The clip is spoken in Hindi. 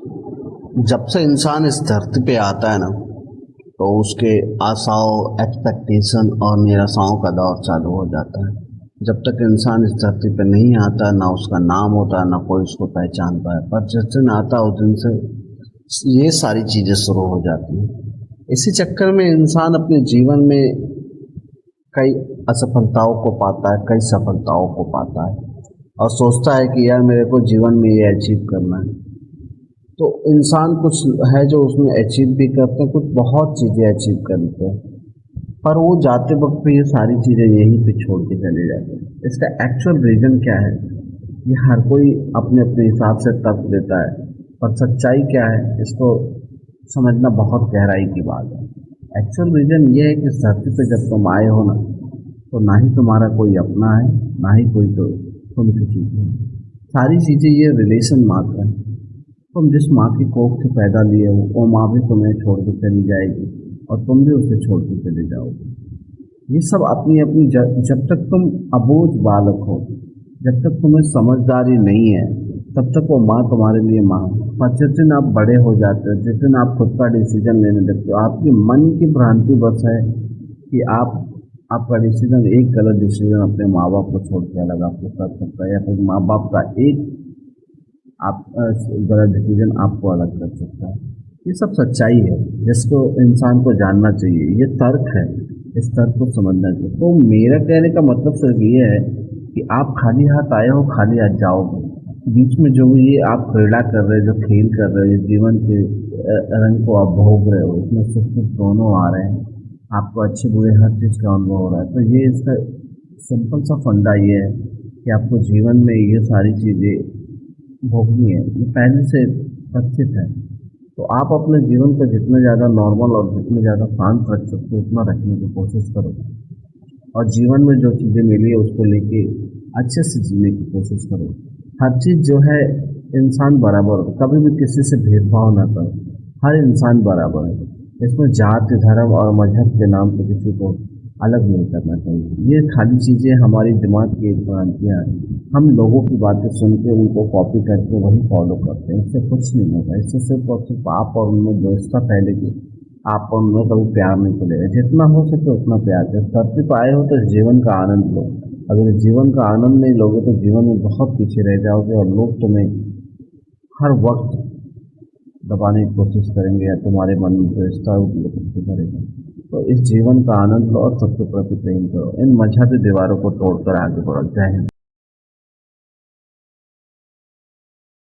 जब से इंसान इस धरती पे आता है ना, तो उसके आशाओं, एक्सपेक्टेशन और निराशाओं का दौर चालू हो जाता है। जब तक इंसान इस धरती पे नहीं आता, ना उसका नाम होता, ना कोई उसको पहचानता है। पर जिस दिन आता है उस दिन से ये सारी चीज़ें शुरू हो जाती हैं। इसी चक्कर में इंसान अपने जीवन में कई असफलताओं को पाता है, कई सफलताओं को पाता है और सोचता है कि यार मेरे को जीवन में ये अचीव करना है। तो इंसान कुछ है जो उसमें अचीव भी करते हैं, कुछ बहुत चीज़ें अचीव करते हैं, पर वो जाते वक्त पे ये सारी चीज़ें यहीं पे छोड़ के चले जाते हैं। इसका एक्चुअल रीज़न क्या है, ये हर कोई अपने अपने हिसाब से तर्क देता है, पर सच्चाई क्या है इसको समझना बहुत गहराई की बात है। एक्चुअल रीज़न ये है कि इस धरती पे जब तुम आए हो ना, तो ना ही तुम्हारा कोई अपना है, ना ही कोई तो तुम किसी की है। सारी चीज़ें ये रिलेशन मात्र है। तुम जिस माँ की कोख से पैदा लिए हो, वो माँ भी तुम्हें छोड़ के चली जाएगी और तुम भी उसे छोड़ के चले जाओगे। ये सब अपनी अपनी जब तक तुम अबूझ बालक हो, जब तक तुम्हें समझदारी नहीं है, तब तक वो माँ तुम्हारे लिए माँ है। पर जिस दिन आप बड़े हो जाते हो, जिस दिन आप खुद का डिसीजन लेने लगते हो, आपकी मन की भ्रांति बस है कि आपका डिसीजन, एक गलत डिसीजन अपने माँ बाप को छोड़ के अलग आपको कर सकता है, या फिर माँ बाप का एक आप गलत डिसीजन आपको अलग कर सकता है। ये सब सच्चाई है जिसको इंसान को जानना चाहिए। ये तर्क है, इस तर्क को समझना चाहिए। तो मेरा कहने का मतलब सिर्फ ये है कि आप खाली हाथ आए हो, खाली हाथ जाओगे। बीच में जो ये आप क्रीड़ा कर रहे हो, जो खेल कर रहे हो, जीवन के रंग को आप भोग रहे हो, इसमें सुख दुख दोनों आ रहे हैं, आपको अच्छे बुरे हर चीज़ का अनुभव हो रहा है। तो ये इसका सिंपल सा फंडा ये है कि आपको जीवन में ये सारी चीज़ें भोगनी है, ये पहले से कथित है। तो आप अपने जीवन को जितना ज़्यादा नॉर्मल और जितना ज़्यादा शांत रख सकते हो उतना रखने की कोशिश करो, और जीवन में जो चीज़ें मिली है उसको लेके अच्छे से जीने की कोशिश करो। हर चीज़ जो है, इंसान बराबर हो, कभी भी किसी से भेदभाव ना करो। हर इंसान बराबर है। इसमें जाति, धर्म और मजहब के नाम पर किसी को अलग नहीं करना चाहिए। ये खाली चीज़ें हमारी दिमाग की एक भ्रांतियाँ हैं। हम लोगों की बातें सुन के उनको कॉपी करके वही फॉलो करते हैं। इससे कुछ नहीं होगा। इससे सिर्फ और सिर्फ आप और उनमें दोस्ता फैलेगी, आप और उनमें कभी प्यार नहीं मिलेगा। जितना हो सके उतना प्यार दे। धरती पर आए हो तो इस जीवन का आनंद लो। अगर इस जीवन का आनंद नहीं लोगे तो जीवन में बहुत पीछे रह जाओगे और लोग तुम्हें हर वक्त दबाने की कोशिश करेंगे या तुम्हारे मन में द्वेषता करेगा। तो इस जीवन का आनंद लो और सबके प्रति प्रेम करो। इन मजहबी दीवारों को तोड़कर आगे बढ़ो। जय हिंद।